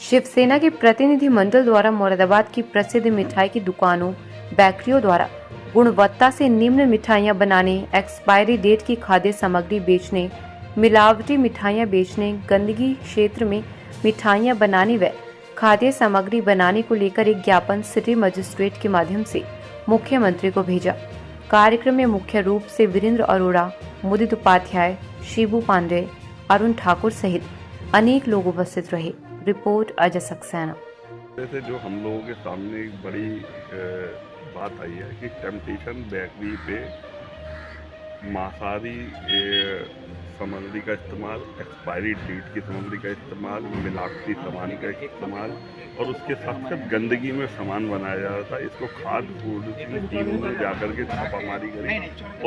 शिवसेना के प्रतिनिधिमंडल द्वारा मुरादाबाद की प्रसिद्ध मिठाई की दुकानों, बेकरियों द्वारा गुणवत्ता से निम्न मिठाइयां बनाने, एक्सपायरी डेट की खाद्य सामग्री बेचने, मिलावटी मिठाइयां बेचने, गंदगी क्षेत्र में मिठाइयां बनाने व खाद्य सामग्री बनाने को लेकर एक ज्ञापन सिटी मजिस्ट्रेट के माध्यम से मुख्यमंत्री को भेजा। कार्यक्रम में मुख्य रूप से वीरेंद्र अरोड़ा, मुदित उपाध्याय, शिबू पांडे, अरुण ठाकुर सहित अनेक लोग उपस्थित रहे। रिपोर्ट अजय सक्सेना। जैसे जो हम लोगों के सामने एक बड़ी बात आई है कि टेम्पटेशन बेकरी पे मांसाहारी सामग्री का इस्तेमाल, एक्सपायरी डेट की सामग्री का इस्तेमाल, मिलावटी सामान का इस्तेमाल और उसके साथ साथ गंदगी में सामान बनाया जा रहा था। इसको खाद्य फूड की टीम ने जाकर के छापामारी करी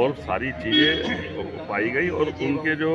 और सारी चीज़ें पाई गई और उनके जो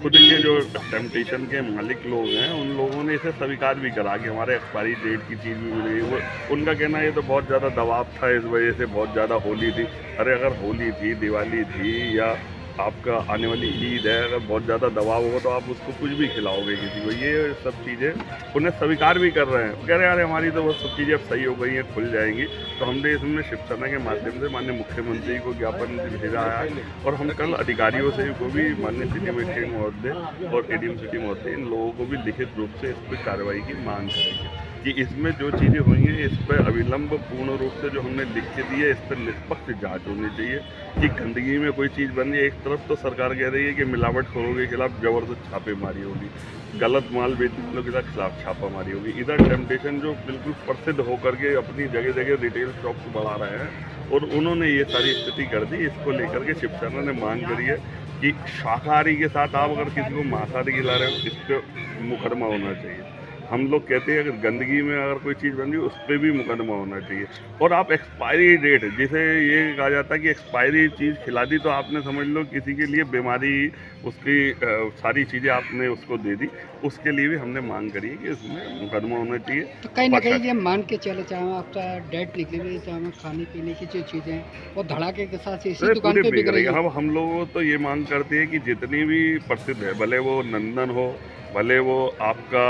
खुद के जो टेम्पटेशन के मालिक लोग हैं उन लोगों ने इसे स्वीकार भी करा कि हमारे एक्सपायरी डेट की चीज़ भी मिल गई। उनका कहना है ये तो बहुत ज़्यादा दबाव था, इस वजह से बहुत ज़्यादा होली थी। अरे अगर होली थी, दिवाली थी या आपका आने वाली ईद है, अगर बहुत ज़्यादा दबाव होगा तो आप उसको कुछ भी खिलाओगे किसी को। ये सब चीज़ें उन्हें स्वीकार भी कर रहे हैं, कह रहे हैं अरे हमारी तो वो सब चीज़ें अब सही हो गई हैं, खुल जाएंगी। तो हमने इसमें शिवसेना के माध्यम से माननीय मुख्यमंत्री को ज्ञापन भेजा है और हम कल अधिकारियों से को भी माननीय सिटी मजिस्ट्रेट महोदय और एडीएम सिटी महोदय इन लोगों को भी लिखित रूप से इस पर कार्रवाई की मांग करेंगे कि इसमें जो चीज़ें हुई हैं इस पर अविलंब पूर्ण रूप से जो हमने लिख के दी है इस पर निष्पक्ष जांच होनी चाहिए कि गंदगी में कोई चीज़ बन रही है। एक तरफ तो सरकार कह रही है कि मिलावटखोरों के खिलाफ जबरदस्त छापेमारी होगी, गलत माल बेचने वालों के खिलाफ छापामारी होगी। इधर टेम्पटेशन जो बिल्कुल प्रसिद्ध होकर के अपनी जगह जगह रिटेल शॉप्स बढ़ा रहे हैं और उन्होंने ये सारी स्थिति कर दी। इसको लेकर के शिवसेना ने मांग करी है कि शाकाहारी के साथ आप अगर किसी को मांसाहारी खिला रहे हो इस पर मुकदमा होना चाहिए। हम लोग कहते हैं अगर गंदगी में अगर कोई चीज़ बन रही है उस पर भी मुकदमा होना चाहिए। और आप एक्सपायरी डेट, जिसे ये कहा जाता है कि एक्सपायरी चीज़ खिला दी तो आपने समझ लो किसी के लिए बीमारी, उसकी सारी चीज़ें आपने उसको दे दी, उसके लिए भी हमने मांग करी है कि उसमें मुकदमा होना चाहिए। तो कहीं ना कहीं ये मान के चले, चाहे आपका डेट निकली हुई, चाहे खाने पीने की जो चीज़ें वो धड़ाके के साथ इसी दुकान पे बिक रही है। हम लोग तो ये मांग करते हैं कि जितनी भी प्रसिद्ध है, भले वो नंदन हो, भले वो आपका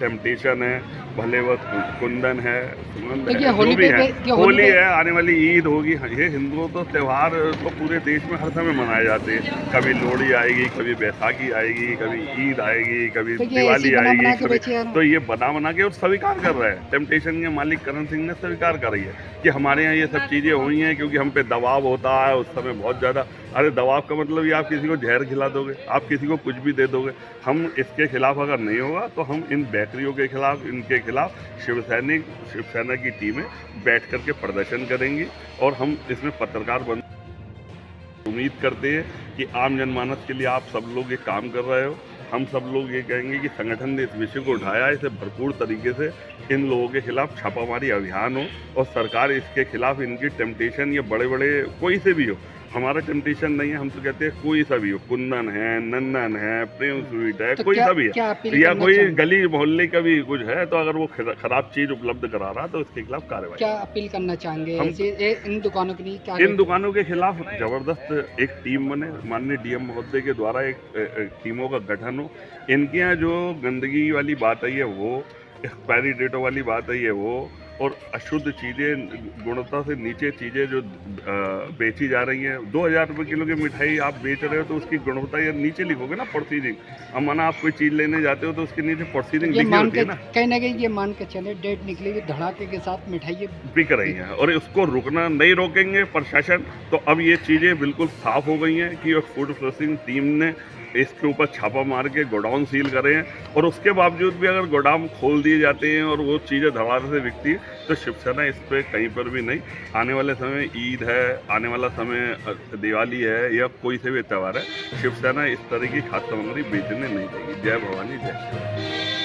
टेम्पटेशन है, भले वो कुंदन है, सुगंध है, जो भी है, होली है, आने वाली ईद होगी। ये हिंदुओं तो त्यौहार तो पूरे देश में हर समय मनाए जाते हैं। कभी लोहड़ी आएगी, कभी बैसाखी आएगी, कभी ईद आएगी, कभी दिवाली आएगी, तो ये बना के और स्वीकार कर रहा है। टेम्पटेशन के मालिक करण सिंह ने स्वीकार कर रही है कि हमारे यहाँ ये सब चीज़ें हुई हैं क्योंकि हम पे दबाव होता है उस समय बहुत ज़्यादा। अरे दबाव का मतलब ये आप किसी को जहर खिला दोगे, आप किसी को कुछ भी दे दोगे। हम इसके खिलाफ अगर नहीं होगा तो हम इन बेकरियों के खिलाफ, इनके खिलाफ शिवसेना की टीमें बैठ करके प्रदर्शन करेंगी और हम इसमें पत्रकार बन उम्मीद करते हैं कि आम जनमानस के लिए आप सब लोग ये काम कर रहे हो। हम सब लोग ये कहेंगे कि संगठन ने इस विषय को उठाया, इसे भरपूर तरीके से इन लोगों के खिलाफ छापामारी अभियान हो और सरकार इसके खिलाफ, इनकी टेम्पटेशन या बड़े बड़े कोई से भी हो, हमारा टेम्पटेशन नहीं है, हम तो कहते हैं कोई सा भी हो, कुंदन है, नंदन है, प्रेम स्वीट है, तो कोई सा भी है या कोई गली मोहल्ले का भी कुछ है, तो अगर वो खराब चीज उपलब्ध करा रहा तो उसके खिलाफ कार्रवाई। क्या अपील करना चाहेंगे इन दुकानों के लिए? क्या इन दुकानों के खिलाफ जबरदस्त एक टीम बने, माननीय डीएम महोदय के द्वारा एक टीमों का गठन हो। इनके यहाँ जो गंदगी वाली बात आई है वो, एक्सपायरी डेटों वाली बात आई है वो, और अशुद्ध चीज़ें, गुणवत्ता से नीचे चीज़ें जो बेची जा रही हैं। 2000 रुपये किलो की मिठाई आप बेच रहे हो तो उसकी गुणवत्ता या नीचे लिखोगे ना, प्रोसीडिंग। अब माना आप कोई चीज़ लेने जाते हो तो उसके नीचे प्रोसीडिंग लिखी होती है ना। कहीं ना कहीं ये मान के चले डेट निकली हुई धड़ाके के साथ मिठाई बिक रही हैं और उसको रुकना नहीं रोकेंगे प्रशासन। तो अब ये चीज़ें बिल्कुल साफ़ हो गई हैं कि फूड प्रोसेसिंग टीम ने इसके ऊपर छापा मार के गोडाउन सील करे हैं और उसके बावजूद भी अगर गोदाम खोल दिए जाते हैं और वो चीज़ें धड़ाधड़ से बिकती है तो शिवसेना इस पर कहीं पर भी नहीं। आने वाले समय ईद है, आने वाला समय दिवाली है या कोई से भी त्यौहार है, शिवसेना इस तरह की खाद्य सामग्री बेचने नहीं देगी। जय भवानी, जय शिव।